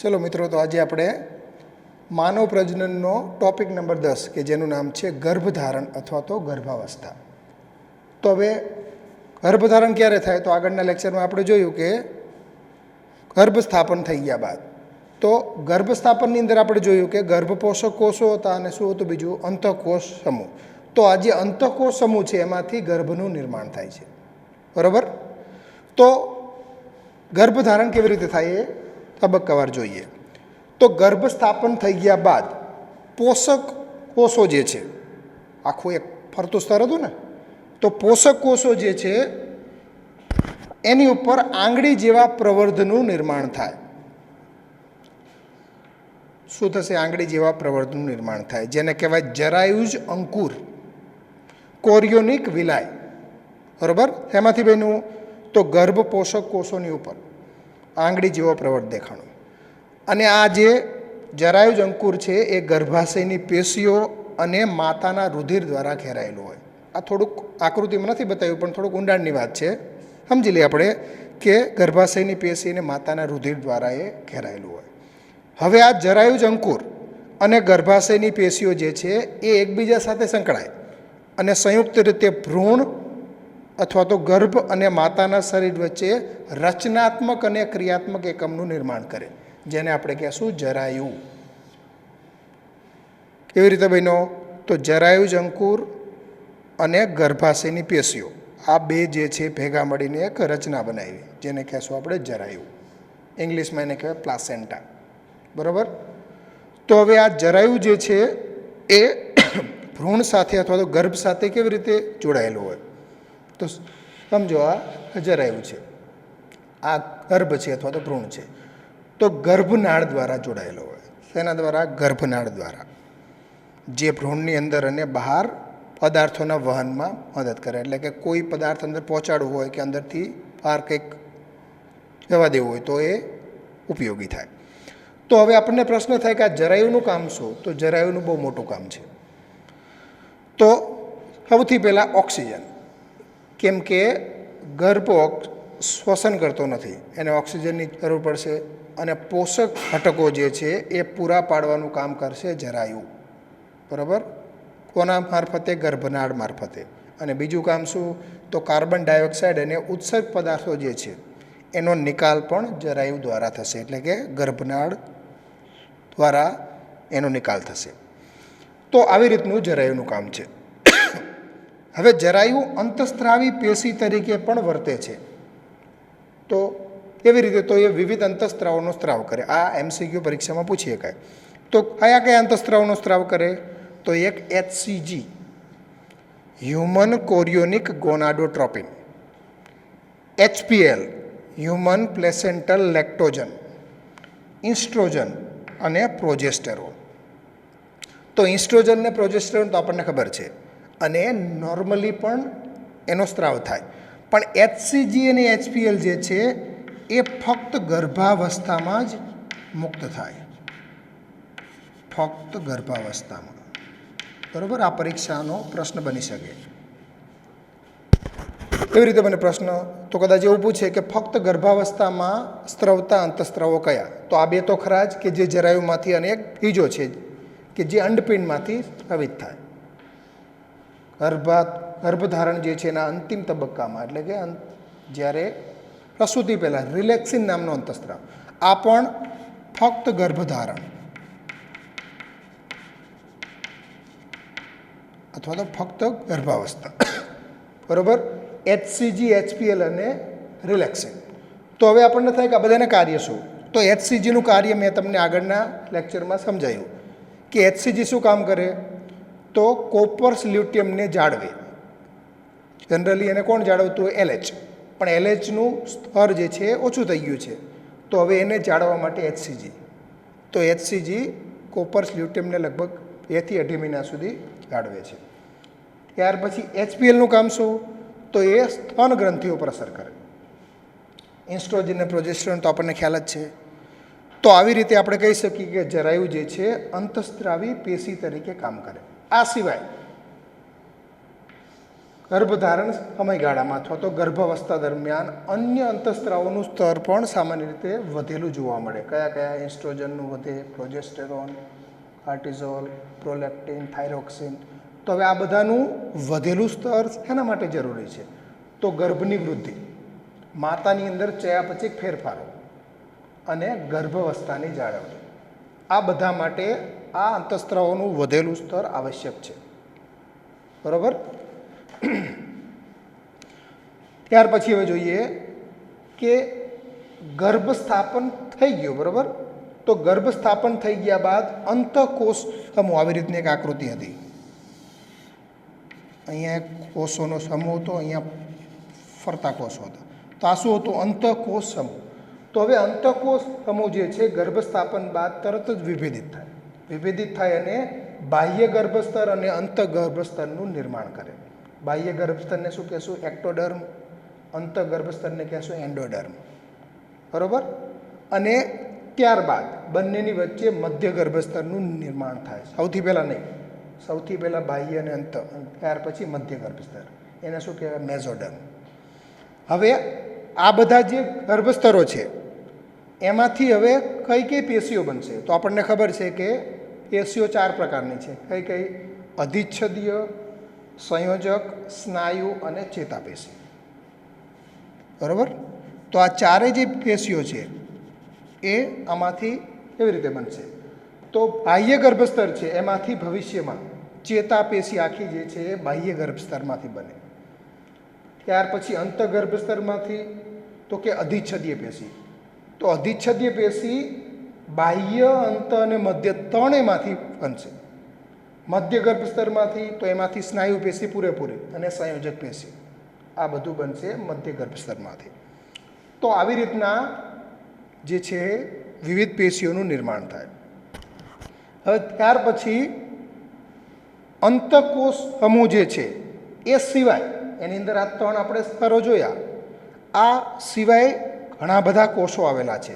चलो मित्रों, तो आज આપણે માનવ પ્રજનનનો ટોપિક નંબર 10 કે જેનું નામ છે ગર્ભધારણ અથવા તો ગર્ભાવસ્થા. તો હવે ગર્ભધારણ ક્યારે થાય? તો આગળના લેક્ચરમાં આપણે જોયું કે ગર્ભસ્થાપન થઈ ગયા બાદ તો ગર્ભસ્થાપનની અંદર આપણે જોયું કે ગર્ભપોષક કોષો હતા અને શું હતું બીજું? અંતઃકોષ સમૂહ. તો આ જે અંતઃકોષ સમૂહ છે એમાંથી ગર્ભનું નિર્માણ થાય છે, બરાબર? તો ગર્ભધારણ કેવી રીતે થાય એ તબક્કાવાર જોઈએ. તો ગર્ભસ્થાપન થઈ ગયા બાદ પોષક કોષો જે છે, આખું એક ફરતું સ્તર હતું ને, તો પોષક કોષો જે છે એની ઉપર આંગળી જેવા પ્રવર્ધનું નિર્માણ થાય. શું થશે? આંગળી જેવા પ્રવર્ધનું નિર્માણ થાય, જેને કહેવાય જરાયુજ અંકુર, કોરિયોનિક વિલાય, બરાબર? એમાંથી બન્યું તો ગર્ભ પોષક કોષોની ઉપર આંગળી જેવો પ્રવર્ત દેખાણો. અને આ જે જરાયુજ અંકુર છે એ ગર્ભાશયની પેશીઓ અને માતાના રુધિર દ્વારા ઘેરાયેલું હોય. આ થોડુંક આકૃતિમાં નથી બતાવ્યું, પણ થોડુંક ઊંડાણની વાત છે. સમજી લઈએ આપણે કે ગર્ભાશયની પેશી અને માતાના રુધિર દ્વારા એ ઘેરાયેલું હોય. હવે આ જરાયુજ અંકુર અને ગર્ભાશયની પેશીઓ જે છે એ એકબીજા સાથે સંકળાય અને સંયુક્ત રીતે ભ્રૂણ અથવા તો ગર્ભ અને માતાના શરીર વચ્ચે રચનાત્મક અને ક્રિયાત્મક એકમનું નિર્માણ કરે, જેને આપણે કહેશું જરાયુ. કેવી રીતે બન્યો? તો જરાયુજ અંકુર અને ગર્ભાશયની પેશીઓ આ બે જે છે ભેગા મળીને એક રચના બનાવી, જેને કહેશું આપણે જરાયુ. ઇંગ્લિશમાં એને કહેવાય પ્લાસેન્ટા, બરાબર? તો હવે આ જરાયુ જે છે એ ભ્રૂણ સાથે અથવા તો ગર્ભ સાથે કેવી રીતે જોડાયેલું હોય? તો સમજો, આ જરાયુ છે, આ ગર્ભ છે અથવા તો ભ્રૂણ છે, તો ગર્ભનાળ દ્વારા જોડાયેલો હોય. શેના દ્વારા? ગર્ભનાળ દ્વારા, જે ભ્રૂણની અંદર અને બહાર પદાર્થોના વહનમાં મદદ કરે. એટલે કે કોઈ પદાર્થ અંદર પહોંચાડવું હોય કે અંદરથી બહાર કંઈક જવા દેવું હોય તો એ ઉપયોગી થાય. તો હવે આપણને પ્રશ્ન થાય કે આ જરાયુનું કામ શું? તો જરાયુનું બહુ મોટું કામ છે. તો સૌથી પહેલાં ઓક્સિજન, કેમ કે ગર્ભ શ્વસન કરતો નથી, એને ઓક્સિજનની જરૂર પડશે. અને પોષક ઘટકો જે છે એ પૂરા પાડવાનું કામ કરશે જરાયુ, બરાબર? કોના મારફતે? ગર્ભનાળ મારફતે. અને બીજું કામ શું? તો કાર્બન ડાયોક્સાઇડ અને ઉત્સર્ગ પદાર્થો જે છે એનો નિકાલ પણ જરાયુ દ્વારા થશે, એટલે કે ગર્ભનાળ દ્વારા એનો નિકાલ થશે. તો આવી રીતનું જરાયુનું કામ છે. હવે જરાયુ અંતઃસ્ત્રાવી પેશી તરીકે પણ વર્તે છે. તો કેવી રીતે? તો એ વિવિધ અંતઃસ્ત્રાવોનો સ્ત્રાવ કરે. આ MCQ પરીક્ષામાં પૂછી શકાય. તો કયા કયા અંતઃસ્ત્રાવોનો સ્ત્રાવ કરે? તો એક HCG, human કોરિયોનિક gonadotropin, HPL, human પ્લેસેન્ટલ લેક્ટોજન, ઇન્સ્ટ્રોજન અને પ્રોજેસ્ટેરોન. તો ઇન્સ્ટ્રોજન ને પ્રોજેસ્ટેરોન તો આપણને ખબર છે, અને નોર્મલી પણ એનો સ્ત્રાવ થાય. પણ HCG અને HPL જે છે એ ફક્ત ગર્ભાવસ્થામાં જ મુક્ત થાય, ફક્ત ગર્ભાવસ્થામાં, બરાબર? આ પરીક્ષાનો પ્રશ્ન બની શકે. કેવી રીતે બને પ્રશ્ન? તો કદાચ એવું પૂછે કે ફક્ત ગર્ભાવસ્થામાં સ્ત્રવતા અંતઃસ્ત્રાવો કયા? તો આ બે તો ખરા જ, કે જે જરાયુમાંથી, અને એક બીજો છે કે જે અંડપિંડમાંથી સ્ત્રવિત થાય. ગર્ભધારણ જે છે એના અંતિમ તબક્કામાં, એટલે કે જ્યારે પ્રસૂતિ પહેલાં રિલેક્સિન નામનો અંતઃસ્ત્રાવ, આ પણ ફક્ત ગર્ભધારણ અથવા તો ફક્ત ગર્ભાવસ્થા, બરાબર? HCG, HPL અને રિલેક્સિન. તો હવે આપણને થાય કે આ બધાના કાર્ય શું? તો HCGનું કાર્ય મેં તમને આગળના લેક્ચરમાં સમજાયું કે HCG શું કામ કરે? તો કોપર્સ લ્યુટિયમને જાળવે. જનરલી એને કોણ જાળવતું હોય? LH. પણ LHનું સ્તર જે છે ઓછું થઈ ગયું છે, તો હવે એને જાળવવા માટે HCG. તો HCG કોપર્સ લ્યુટિયમને લગભગ 2 થી 2.5 મહિના સુધી જાળવે છે. ત્યાર પછી HPLનું કામ શું? તો એ સ્તન ગ્રંથિઓ પર અસર કરે. ઇન્સ્ટ્રોજન અને પ્રોજેસ્ટેરોન તો આપણને ખ્યાલ જ છે. તો આવી રીતે આપણે કહી શકીએ કે જરાયુ જે છે અંતઃસ્ત્રાવી પેશી તરીકે કામ કરે. આ સિવાય ગર્ભધારણ સમયગાળામાં અથવા તો ગર્ભાવસ્થા દરમિયાન અન્ય અંતઃસ્ત્રાવોનું સ્તર પણ સામાન્ય રીતે વધેલું જોવા મળે. કયા કયા? એસ્ટ્રોજનનું વધે, પ્રોજેસ્ટેરોન, કાર્ટિઝોલ, પ્રોલેક્ટિન, થાઇરોક્સિન. તો હવે આ બધાનું વધેલું સ્તર શેના માટે જરૂરી છે? તો ગર્ભની વૃદ્ધિ, માતાની અંદર ચયાપચયક ફેરફારો અને ગર્ભાવસ્થાની જાળવણી, આ બધા માટે આ અંતઃસ્ત્રાવોનું વધેલું સ્તર આવશ્યક છે. બરાબર. ત્યાર પછી હવે જોઈએ કે ગર્ભ સ્થાપન થઈ ગયું. બરાબર. તો ગર્ભ સ્થાપન થઈ ગયા બાદ અંતઃકોષ સમૂહ, આવી રીતની એક આકૃતિ હતી. અહીંયા એક કોષોનો સમૂહ હતો, અહીંયા ફરતા કોષો હતા. તો આ શું હતું? અંતઃકોષ સમૂહ. તો હવે અંતઃકોષ સમૂહ જે છે ગર્ભ સ્થાપન બાદ તરત જ વિભેદિત થાય. વિભેદિત થાય અને બાહ્ય ગર્ભસ્તર અને અંતઃગર્ભસ્તરનું નિર્માણ કરે. બાહ્ય ગર્ભસ્તરને શું કહેશું? એક્ટોડર્મ. અંતઃગર્ભસ્તરને કહેશું એન્ડોડર્મ. બરાબર. અને ત્યારબાદ બંનેની વચ્ચે મધ્ય ગર્ભસ્તરનું નિર્માણ થાય. સૌથી પહેલાં નહીં, સૌથી પહેલાં બાહ્ય અને અંત, ત્યાર પછી મધ્ય ગર્ભસ્તર. એને શું કહેવાય? મેઝોડર્મ. હવે આ બધા જે ગર્ભસ્તરો છે એમાંથી હવે કઈ કઈ પેશીઓ બનશે? તો આપણને ખબર છે કે પેશીઓ 4 પ્રકારની છે. કઈ કઈ? અધિચ્છદીય, સંયોજક, સ્નાયુ અને ચેતાપેશી. બરાબર. તો આ ચારેય જે પેશીઓ છે એ આમાંથી કેવી રીતે બનશે? તો બાહ્ય ગર્ભસ્તર છે એમાંથી ભવિષ્યમાં ચેતાપેશી આખી જે છે એ બાહ્ય ગર્ભસ્તરમાંથી બને. ત્યાર પછી અંતઃગર્ભસ્તરમાંથી તો કે અધિચ્છદીય પેશી. તો અધિચ્છદીય પેશી બાહ્ય, અંત અને મધ્ય ત્રણેયમાંથી બનશે. મધ્ય ગર્ભસ્તરમાંથી તો એમાંથી સ્નાયુ પેશી પૂરેપૂરી અને સંયોજક પેશી, આ બધું બનશે મધ્ય ગર્ભસ્તરમાંથી. તો આવી રીતના જે છે વિવિધ પેશીઓનું નિર્માણ થાય. હવે ત્યાર પછી અંતઃકોષ સમૂહ જે છે એ સિવાય, એની અંદર આ 3 આપણે સ્તરો જોયા, આ સિવાય ઘણા બધા કોષો આવેલા છે.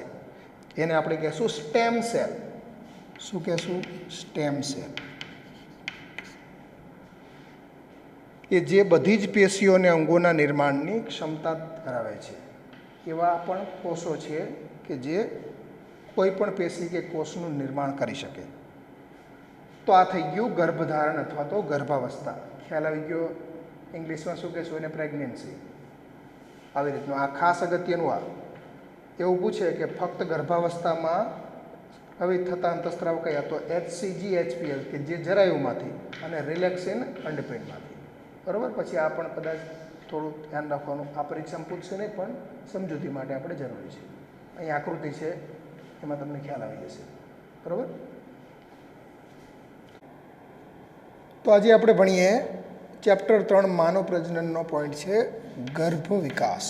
એને આપણે કહેશું સ્ટેમ સેલ. શું કહેશું? Stem cell. કે જે બધી જ પેશીઓ અને અંગોના નિર્માણની ક્ષમતા ધરાવે છે. એવા પણ કોષો છે કે જે કોઈ પણ પેશી કે કોષનું નિર્માણ કરી શકે. તો આ થઈ ગયું ગર્ભધારણ અથવા તો ગર્ભાવસ્થા. ખ્યાલ આવી ગયો? ઇંગ્લિશમાં શું કહેશું એને? પ્રેગ્નન્સી. આવી રીતનું આ ખાસ અગત્યનું. આ એવું પૂછે કે ફક્ત ગર્ભાવસ્થામાં હવે થતા અંતઃસ્ત્રાવ કયા? તો HCG, HPL કે જે જરાયુમાંથી, અને રિલેક્સિન અંડપિંડમાંથી. બરાબર. પછી આ પણ કદાચ થોડું ધ્યાન રાખવાનું. આ પરીક્ષામાં પૂછશે નહીં, પણ સમજૂતી માટે આપણે જરૂરી છે. અહીં આકૃતિ છે, એમાં તમને ખ્યાલ આવી જશે. બરાબર. તો આજે આપણે ભણીએ ચેપ્ટર 3 માનવ પ્રજનનનો પોઈન્ટ છે ગર્ભ વિકાસ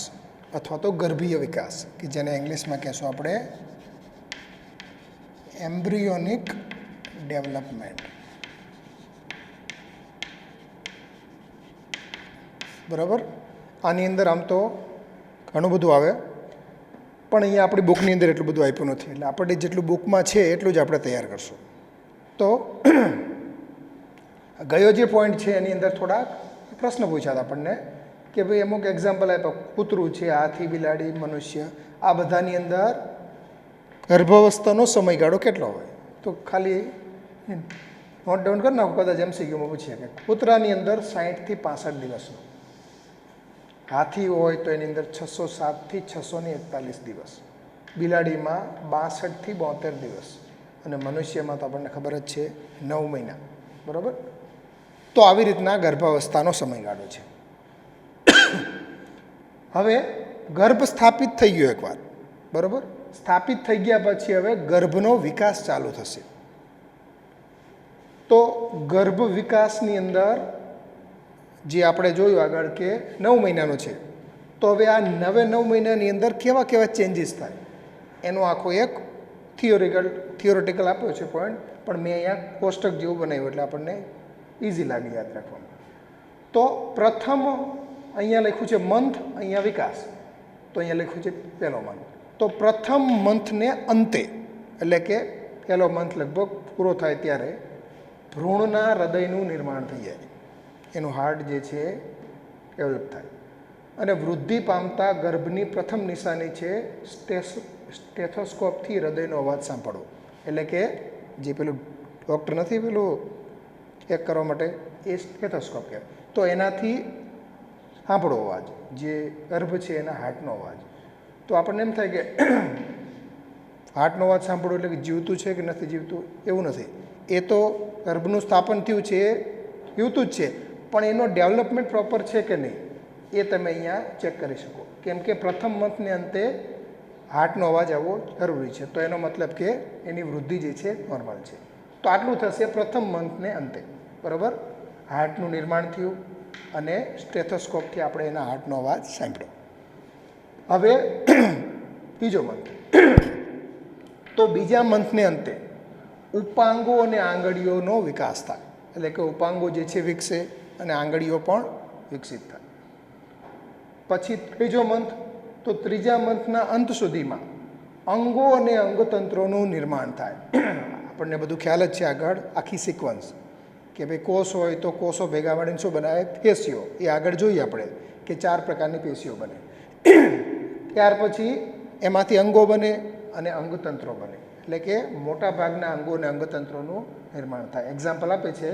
અથવા તો ગર્ભીય વિકાસ, કે જેને ઇંગ્લિશમાં કહેશું આપણે એમ્બ્રિયોનિક ડેવલપમેન્ટ. બરાબર. આની અંદર આમ તો ઘણું બધું આવે, પણ અહીંયા આપણી બુકની અંદર એટલું બધું આપ્યું નથી. એટલે આપણે જેટલું બુકમાં છે એટલું જ આપણે તૈયાર કરશું. તો ગયો જે પોઈન્ટ છે એની અંદર થોડાક પ્રશ્ન પૂછ્યા હતા આપણને કે ભાઈ અમુક એક્ઝામ્પલ આપ્યા. કૂતરું છે, હાથી, બિલાડી, મનુષ્ય, આ બધાની અંદર ગર્ભાવસ્થાનો સમયગાળો કેટલો હોય? તો ખાલી નોટ ડાઉન કરી નાખો, કદાચ MCQમાં પૂછીએ કે કૂતરાની અંદર 60 થી 65 દિવસનો, હાથી હોય તો એની અંદર 607 થી 641 દિવસ, બિલાડીમાં 62 થી 72 દિવસ, અને મનુષ્યમાં તો આપણને ખબર જ છે 9 મહિના. બરાબર. તો આવી રીતના ગર્ભાવસ્થાનો સમયગાળો છે. હવે ગર્ભ સ્થાપિત થઈ ગયો એકવાર. બરાબર. સ્થાપિત થઈ ગયા પછી હવે ગર્ભનો વિકાસ ચાલુ થશે. તો ગર્ભ વિકાસની અંદર જે આપણે જોયું આગળ કે 9 મહિનાનો છે, તો હવે આ 9 મહિનાની અંદર કેવા કેવા ચેન્જીસ થાય એનો આખો એક થિયોરિટિકલ આપ્યો છે પોઈન્ટ, પણ મેં અહીંયા કોષ્ટક જેવું બનાવ્યું એટલે આપણને ઇઝી લાગે યાદ રાખવામાં. તો પ્રથમ અહીંયા લખ્યું છે મંથ, અહીંયા વિકાસ, તો અહીંયા લખ્યું છે પહેલો મંથ. તો પ્રથમ મંથને અંતે, એટલે કે પહેલો મંથ લગભગ પૂરો થાય ત્યારે ભ્રૂણના હૃદયનું નિર્માણ થઈ જાય. એનું હાર્ટ જે છે ડેવલપ થાય. અને વૃદ્ધિ પામતા ગર્ભની પ્રથમ નિશાની છે સ્ટેથોસ્કોપથી હૃદયનો અવાજ સાંભળવો. એટલે કે જે પેલું ડૉક્ટર નથી પેલું ચેક કરવા માટે એ સ્ટેથોસ્કોપ કહેવાય. તો એનાથી સાંભળો અવાજ, જે ગર્ભ છે એના હાર્ટનો અવાજ. તો આપણને એમ થાય કે હાર્ટનો અવાજ સાંભળો એટલે કે જીવતું છે કે નથી જીવતું, એવું નથી. એ તો ગર્ભનું સ્થાપન થયું છે એ જીવતું જ છે, પણ એનો ડેવલપમેન્ટ પ્રોપર છે કે નહીં એ તમે અહીંયા ચેક કરી શકો. કેમ કે પ્રથમ મંથને અંતે હાર્ટનો અવાજ આવવો જરૂરી છે. તો એનો મતલબ કે એની વૃદ્ધિ જે છે નોર્મલ છે. તો આટલું થશે પ્રથમ મંથને અંતે, બરાબર. હાર્ટનું નિર્માણ થયું અને સ્ટેથોસ્કોપથી આપણે એના હાર્ટનો અવાજ સાંભળ્યો. હવે બીજો મંથ. તો બીજા મંથને અંતે ઉપાંગો અને આંગળીઓનો વિકાસ થાય. એટલે કે ઉપાંગો જે છે વિકસે અને આંગળીઓ પણ વિકસિત થાય. પછી ત્રીજો મંથ. તો ત્રીજા મંથના અંત સુધીમાં અંગો અને અંગતંત્રોનું નિર્માણ થાય. આપણને બધું ખ્યાલ જ છે આગળ આખી સિક્વન્સ કે ભાઈ કોષ હોય તો કોષો ભેગા મળીને શું બનાવે? પેશીઓ. એ આગળ જોઈએ આપણે કે 4 પ્રકારની પેશીઓ બને. ત્યાર પછી એમાંથી અંગો બને અને અંગતંત્રો બને. એટલે કે મોટા ભાગના અંગો અને અંગતંત્રોનું નિર્માણ થાય. એક્ઝામ્પલ આપે છે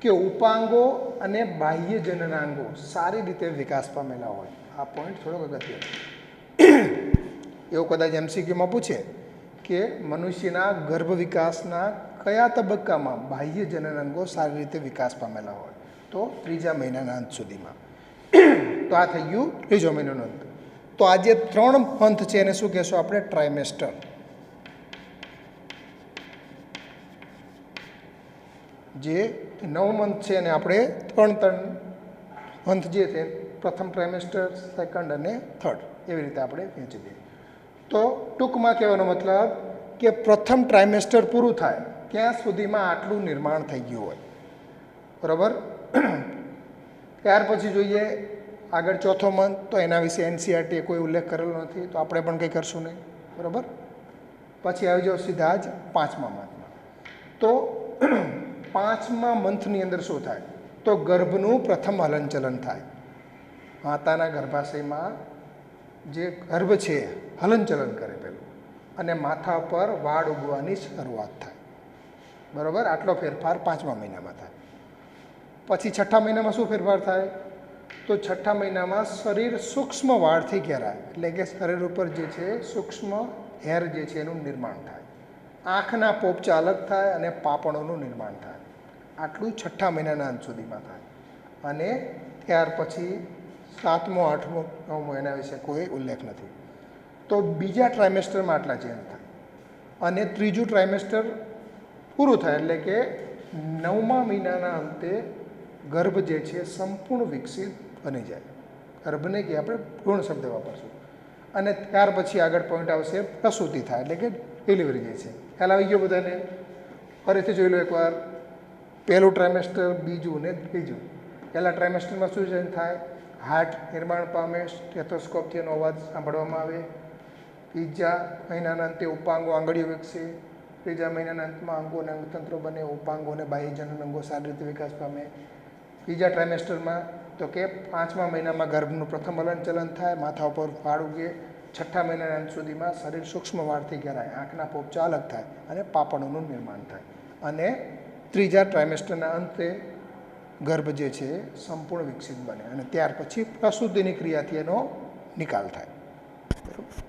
કે ઉપાંગો અને બાહ્ય જનનાંગો સારી રીતે વિકાસ પામેલા હોય. આ પોઈન્ટ થોડોક અગત્યનો. એવું કદાચ MCQમાં પૂછે કે મનુષ્યના ગર્ભ વિકાસના કયા તબક્કામાં બાહ્ય જનનાંગો સારી રીતે વિકાસ પામેલા હોય? તો ત્રીજા મહિનાના અંત સુધીમાં. તો આ થઈ ગયું ત્રીજો મહિનાનો અંત. તો આ જે 3 મંથ છે એને શું કહેશો આપણે? ટ્રાઇમેસ્ટર. જે 9 મંથ છે એને આપણે 3 મંથ જે છે પ્રથમ ટ્રાઇમેસ્ટર, સેકન્ડ અને થર્ડ એવી રીતે આપણે વહેંચી દઈએ. તો ટૂંકમાં કહેવાનો મતલબ કે પ્રથમ ટ્રાઇમેસ્ટર પૂરું થાય ત્યાં સુધીમાં આટલું નિર્માણ થઈ ગયું હોય, બરાબર. ત્યાર પછી જોઈએ આગળ ચોથો મંથ. તો એના વિશે NCERT કોઈ ઉલ્લેખ કરેલો નથી, તો આપણે પણ કંઈ કરશું નહીં, બરાબર. પછી આવી જાઓ સીધા જ 5મા મંથમાં. તો 5મા મંથની અંદર શું થાય? તો ગર્ભનું પ્રથમ હલનચલન થાય. માતાના ગર્ભાશયમાં જે ગર્ભ છે હલનચલન કરે પેલું, અને માથા પર વાળ ઉગવાની શરૂઆત થાય, બરાબર. આટલો ફેરફાર 5મા મહિનામાં થાય. પછી 6ઠા મહિનામાં શું ફેરફાર થાય? તો 6ઠા મહિનામાં શરીર સૂક્ષ્મ વાળથી ઘેરાય. એટલે કે શરીર ઉપર જે છે સૂક્ષ્મ હેર જે છે એનું નિર્માણ થાય. આંખના પોપચા અલગ થાય અને પાપણોનું નિર્માણ થાય. આટલું 6ઠા મહિનાના અંત સુધીમાં થાય. અને ત્યાર પછી 7મો, 8મો, 9મો એના વિશે કોઈ ઉલ્લેખ નથી. તો બીજા ટ્રાઇમેસ્ટરમાં આટલા ચેન્જ થાય. અને ત્રીજું ટ્રાઇમેસ્ટર પૂરું થાય એટલે કે 9મા મહિનાના અંતે ગર્ભ જે છે સંપૂર્ણ વિકસિત બની જાય. ગર્ભને કે આપણે ભ્રૂણ શબ્દ વાપરશું. અને ત્યાર પછી આગળ પોઈન્ટ આવશે પ્રસૂતિ થાય, એટલે કે ડિલિવરી જે છે. ખ્યાલ આવી ગયો બધાને? ફરીથી જોઈ લો એકવાર. પહેલું ટ્રાઇમેસ્ટર, બીજું ને ત્રીજું. પહેલાં ટ્રાઇમેસ્ટરમાં શું ચેન્જ થાય? હાર્ટ નિર્માણ પામે, સ્ટેથોસ્કોપથી એનો અવાજ સાંભળવામાં આવે. બીજા મહિનાના અંતે ઉપાંગો આંગળીઓ વિકસે. ત્રીજા મહિનાના અંતમાં અંગો અને અંગતંત્રો બને. ઉપાંગો અને બાહ્ય જનનાંગો સારી રીતે વિકાસ પામે. બીજા ટ્રાઇમેસ્ટરમાં તો કે 5મા મહિનામાં ગર્ભનું પ્રથમ હલનચલન થાય, માથા ઉપર વાળ ઉગે. 6ઠ્ઠા મહિનાના અંત સુધીમાં શરીર સૂક્ષ્મ વાળથી ઘેરાય, આંખના પોપચા અલગ થાય અને પાપણોનું નિર્માણ થાય. અને ત્રીજા ટ્રાઇમેસ્ટરના અંતે ગર્ભ જે છે સંપૂર્ણ વિકસિત બને. અને ત્યાર પછી પ્રસૂતિની ક્રિયાથી એનો નિકાલ થાય, બરાબર.